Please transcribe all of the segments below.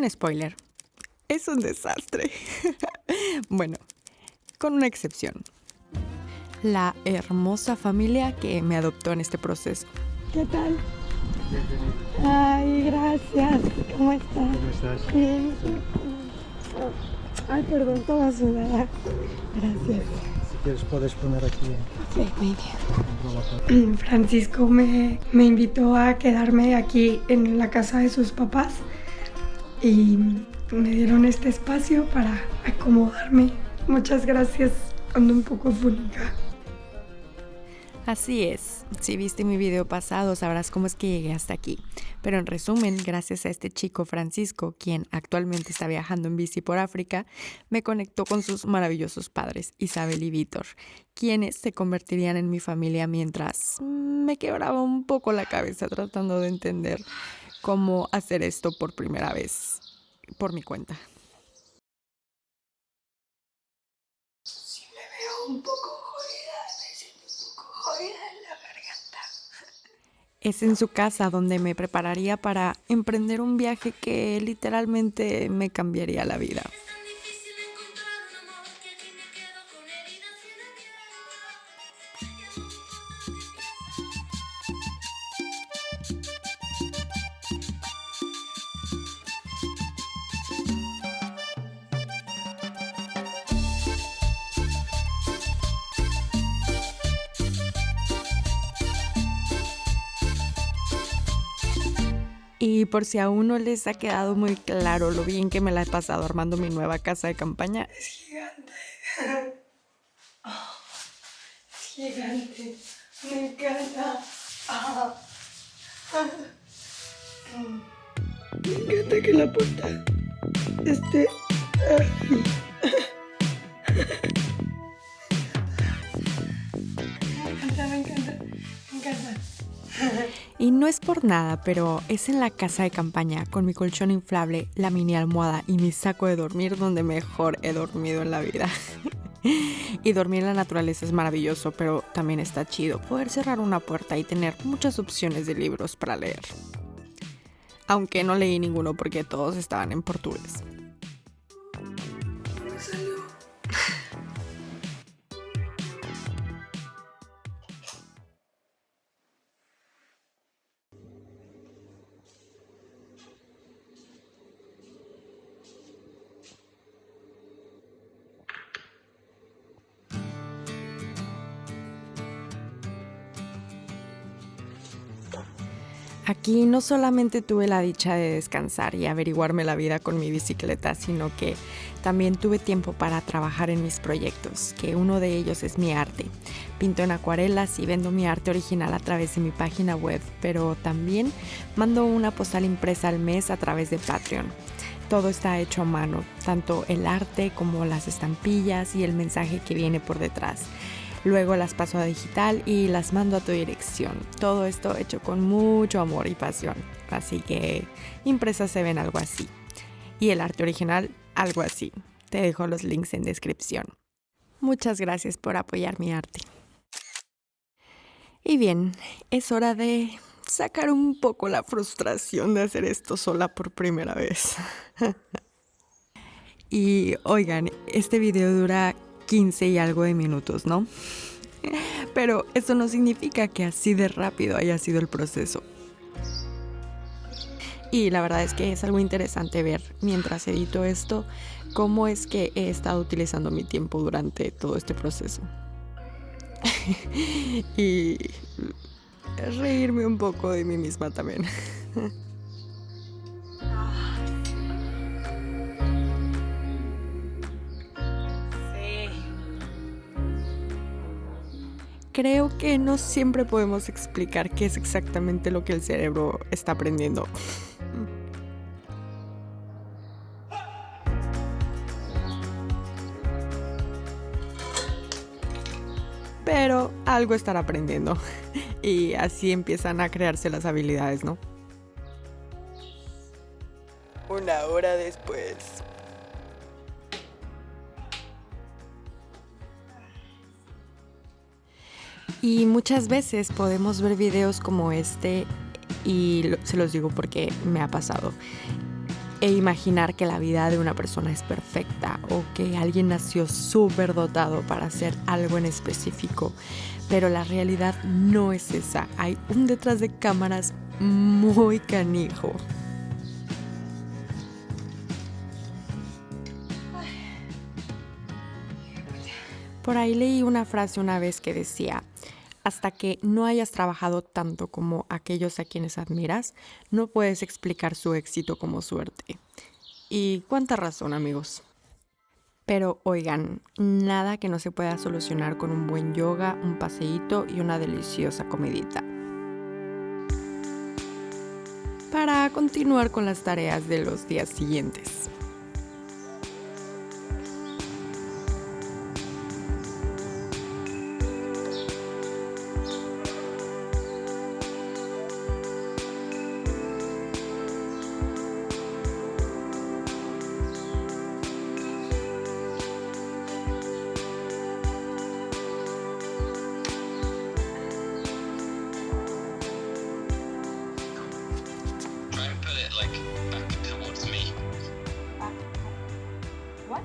Un spoiler. Es un desastre. Bueno, con una excepción. La hermosa familia que me adoptó en este proceso. ¿Qué tal? Ay, gracias. ¿Cómo estás? ¿Cómo estás? Bien. Ay, perdón, toda sudada. Gracias. Si quieres puedes poner aquí Sí, muy un bien. probatorio. Francisco me invitó a quedarme aquí en la casa de sus papás y me dieron este espacio para acomodarme. Muchas gracias. Ando un poco fúlica. Así es, si viste mi video pasado sabrás cómo es que llegué hasta aquí. Pero en resumen, gracias a este chico Francisco, quien actualmente está viajando en bici por África, me conectó con sus maravillosos padres, Isabel y Víctor, quienes se convertirían en mi familia mientras me quebraba un poco la cabeza tratando de entender cómo hacer esto por primera vez, por mi cuenta. Sí, me veo un poco jodida, me siento un poco jodida en la garganta. Es en su casa donde me prepararía para emprender un viaje que literalmente me cambiaría la vida. Y por si aún no les ha quedado muy claro lo bien que me la he pasado armando mi nueva casa de campaña, Es gigante. Oh, es gigante. Me encanta. Me encanta que la puerta esté así. Me encanta. y no es por nada, pero es en la casa de campaña con mi colchón inflable, la mini almohada y mi saco de dormir donde mejor he dormido en la vida. Y dormir en la naturaleza es maravilloso, pero también está chido poder cerrar una puerta y tener muchas opciones de libros para leer. Aunque no leí ninguno porque todos estaban en portugués. Me salió. Aquí no solamente tuve la dicha de descansar y averiguarme la vida con mi bicicleta, sino que también tuve tiempo para trabajar en mis proyectos, que uno de ellos es mi arte. Pinto en acuarelas y vendo mi arte original a través de mi página web, pero también mando una postal impresa al mes a través de Patreon. Todo está hecho a mano, tanto el arte como las estampillas y el mensaje que viene por detrás. Luego las paso a digital y las mando a tu dirección. Todo esto hecho con mucho amor y pasión. Así que impresas se ven algo así. Y el arte original, algo así. Te dejo los links en descripción. Muchas gracias por apoyar mi arte. Y bien, es hora de sacar un poco la frustración de hacer esto sola por primera vez. Y oigan, este video dura 15 y algo de minutos, ¿no? Pero eso no significa que así de rápido haya sido el proceso. Y la verdad es que es algo interesante ver mientras edito esto cómo es que he estado utilizando mi tiempo durante todo este proceso. Y reírme un poco de mí misma también. Creo que no siempre podemos explicar qué es exactamente lo que el cerebro está aprendiendo. Pero algo estará aprendiendo. Y así empiezan a crearse las habilidades, ¿no? Una hora después. Y muchas veces podemos ver videos como este y se los digo porque me ha pasado. e imaginar que la vida de una persona es perfecta o que alguien nació súper dotado para hacer algo en específico. Pero la realidad no es esa. Hay un detrás de cámaras muy canijo. Por ahí leí una frase una vez que decía: hasta que no hayas trabajado tanto como aquellos a quienes admiras, no puedes explicar su éxito como suerte. Y cuánta razón, amigos. Pero oigan, nada que no se pueda solucionar con un buen yoga, un paseíto y una deliciosa comidita. Para continuar con las tareas de los días siguientes. What?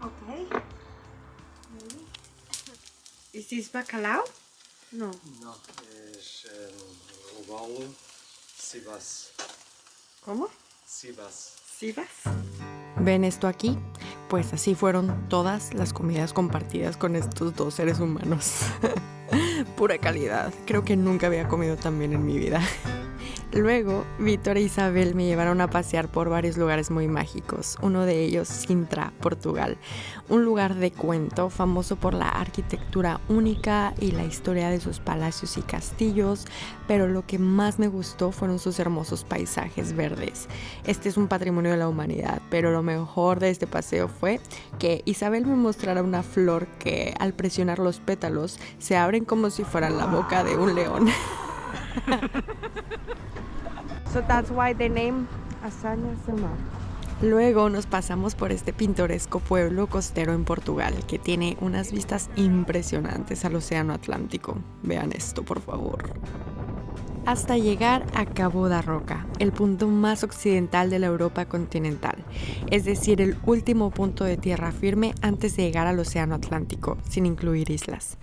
Okay. Is this bacalao? No. No, es robalo Sivas. ¿Cómo? Sivas. ¿Sivas? ¿Ven esto aquí? Pues así fueron todas las comidas compartidas con estos dos seres humanos. Pura calidad. Creo que nunca había comido tan bien en mi vida. Luego, Víctor e Isabel me llevaron a pasear por varios lugares muy mágicos. Uno de ellos, Sintra, Portugal. Un lugar de cuento famoso por la arquitectura única y la historia de sus palacios y castillos, pero lo que más me gustó fueron sus hermosos paisajes verdes. Este es un patrimonio de la humanidad, pero lo mejor de este paseo fue que Isabel me mostrara una flor que al presionar los pétalos se abren como si fueran la boca de un león. So that's why the name Azaña Sama. Luego nos pasamos por este pintoresco pueblo costero en Portugal que tiene unas vistas impresionantes al océano Atlántico. Vean esto, por favor. Hasta llegar a Cabo da Roca, el punto más occidental de la Europa continental, es decir, el último punto de tierra firme antes de llegar al océano Atlántico, sin incluir islas.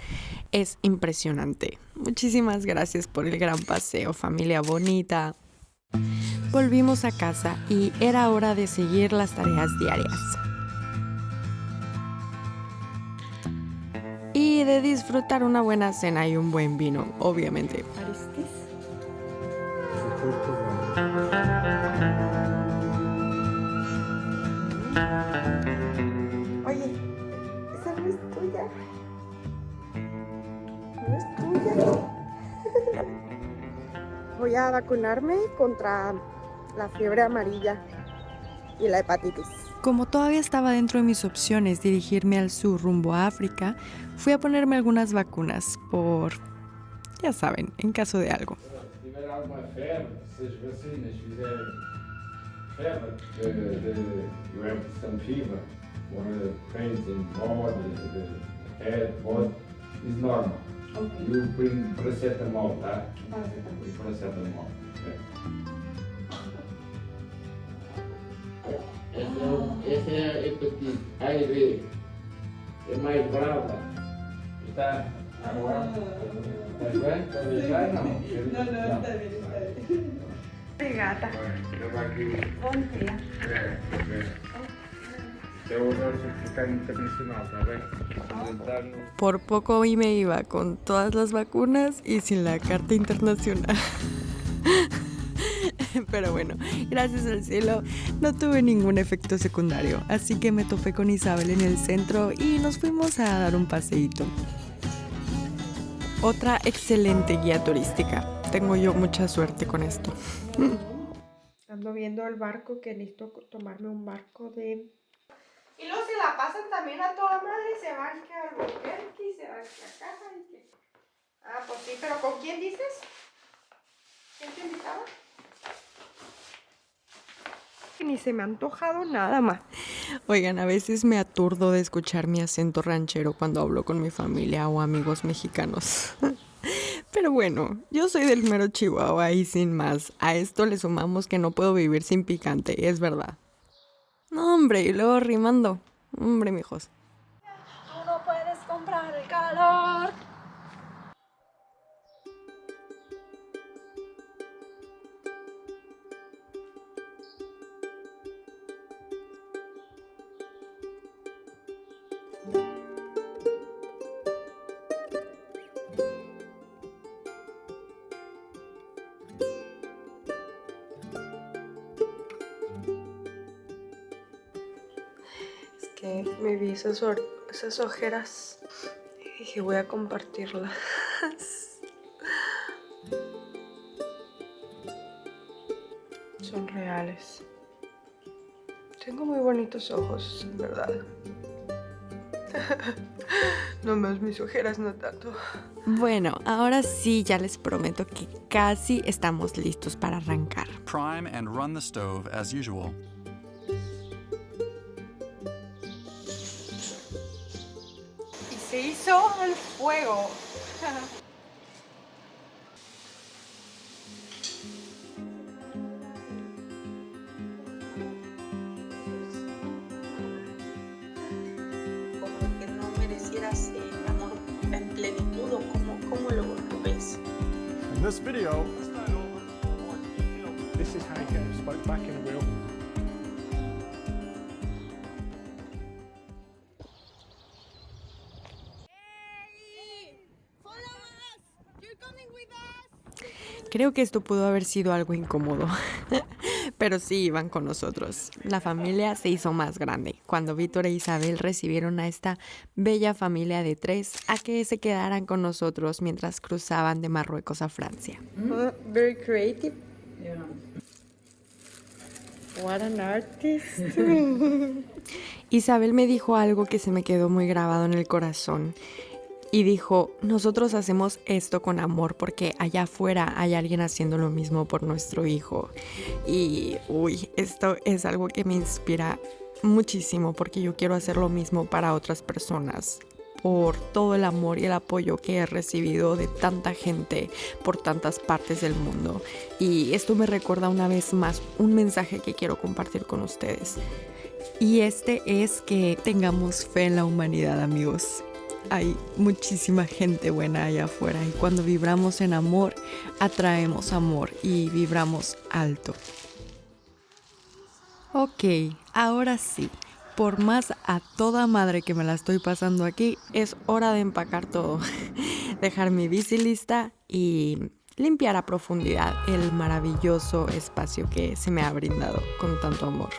Es impresionante. Muchísimas gracias por el gran paseo, familia bonita. Volvimos a casa y era hora de seguir las tareas diarias. Y de disfrutar una buena cena y un buen vino, obviamente. Aristis. De Portugal. Oye, esa no es tuya. No es tuya. Voy a vacunarme contra la fiebre amarilla y la hepatitis. Como todavía estaba dentro de mis opciones dirigirme al sur rumbo a África, fui a ponerme algunas vacunas por, ya saben, en caso de algo. Se tiver alguma febre, se as vacinas fizerem febre, you have some fever, or pains in body, the head, body, is normal. Okay. You bring paracetamol, tá? Paracetamol. Essa é a hepatite HIV. É mais brava. Está agora? Está bem? Está bem? Não. Não, está bem. Gata. Bom dia. É o certificado internacional, está bem? Por poco hoy me iba con todas las vacunas y sin la carta internacional. Pero bueno, gracias al cielo no tuve ningún efecto secundario, así que me topé con Isabel en el centro y nos fuimos a dar un paseíto. Otra excelente guía turística. Tengo yo mucha suerte con esto. Ando viendo el barco, que necesito tomarme un barco de... Y luego se la pasan también a toda madre, se van que al Albuquerque, se van que a casa y que... Ah, pues sí, pero ¿con quién dices? ¿Quién te invitaba? Ni se me ha antojado nada más. Oigan, a veces me aturdo de escuchar mi acento ranchero cuando hablo con mi familia o amigos mexicanos. Pero bueno, yo soy del mero Chihuahua y sin más. A esto le sumamos que no puedo vivir sin picante, es verdad. No, hombre, y luego rimando. Hombre, mijos. Tú no puedes comprar el calor. Es que me vi esas ojeras y dije, voy a compartirlas. Son reales. Tengo muy bonitos ojos, en verdad. Nomás mis ojeras no tanto. Bueno, ahora sí ya les prometo que casi estamos listos para arrancar. Prime and run the stove as usual. Y se hizo el fuego. Como que no merecieras el amor en plenitud, o ¿cómo lo ves? In this video, this is how you get a spoke back in a wheel. Creo que esto pudo haber sido algo incómodo, pero sí iban con nosotros. La familia se hizo más grande cuando Víctor e Isabel recibieron a esta bella familia de 3 a que se quedaran con nosotros mientras cruzaban de Marruecos a Francia. Very creative. Yeah. What an artist. Isabel me dijo algo que se me quedó muy grabado en el corazón. Y dijo, nosotros hacemos esto con amor porque allá afuera hay alguien haciendo lo mismo por nuestro hijo. Y, esto es algo que me inspira muchísimo porque yo quiero hacer lo mismo para otras personas. Por todo el amor y el apoyo que he recibido de tanta gente por tantas partes del mundo. Y esto me recuerda una vez más un mensaje que quiero compartir con ustedes. Y este es que tengamos fe en la humanidad, amigos. Hay muchísima gente buena allá afuera y cuando vibramos en amor, atraemos amor y vibramos alto. Ok, ahora sí, por más a toda madre que me la estoy pasando aquí, es hora de empacar todo, dejar mi bici lista y limpiar a profundidad el maravilloso espacio que se me ha brindado con tanto amor.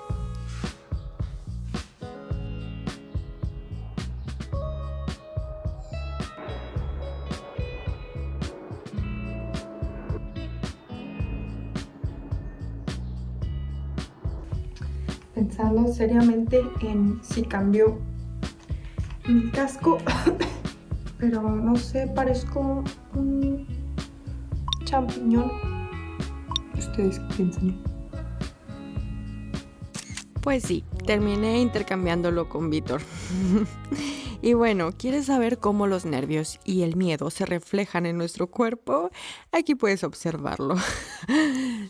Pensando seriamente en si cambio mi casco, pero no sé, parezco un champiñón. ¿Ustedes qué piensan? Pues sí, terminé intercambiándolo con Víctor. Y bueno, ¿quieres saber cómo los nervios y el miedo se reflejan en nuestro cuerpo? Aquí puedes observarlo.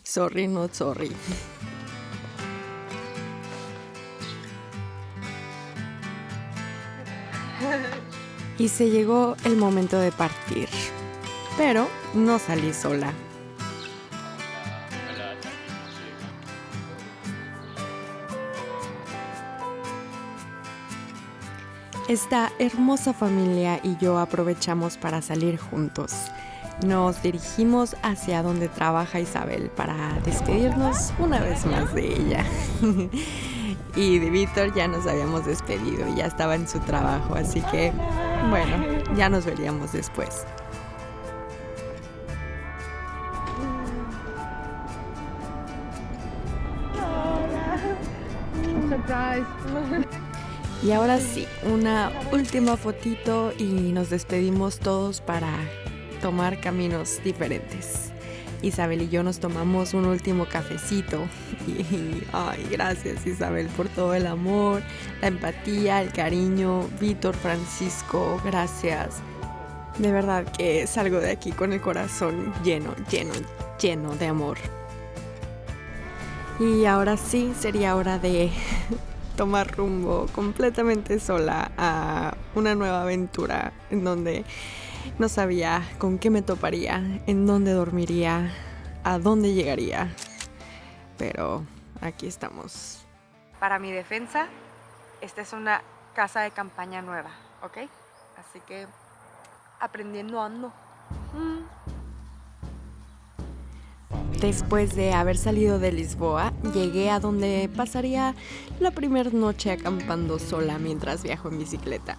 Sorry, not sorry. Y se llegó el momento de partir, pero no salí sola. Esta hermosa familia y yo aprovechamos para salir juntos. Nos dirigimos hacia donde trabaja Isabel para despedirnos una vez más de ella. Y de Víctor ya nos habíamos despedido, ya estaba en su trabajo, así que, bueno, ya nos veríamos después. Surprise. Y ahora sí, una última fotito y nos despedimos todos para tomar caminos diferentes. Isabel y yo nos tomamos un último cafecito y ay, gracias Isabel por todo el amor, la empatía, el cariño. Víctor, Francisco, gracias. De verdad que salgo de aquí con el corazón lleno de amor. Y ahora sí sería hora de tomar rumbo completamente sola a una nueva aventura en donde no sabía con qué me toparía, en dónde dormiría, a dónde llegaría. Pero aquí estamos. Para mi defensa, esta es una casa de campaña nueva, ¿ok? Así que aprendiendo ando. Después de haber salido de Lisboa, llegué a donde pasaría la primera noche acampando sola mientras viajo en bicicleta.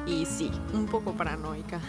Y sí, un poco paranoica.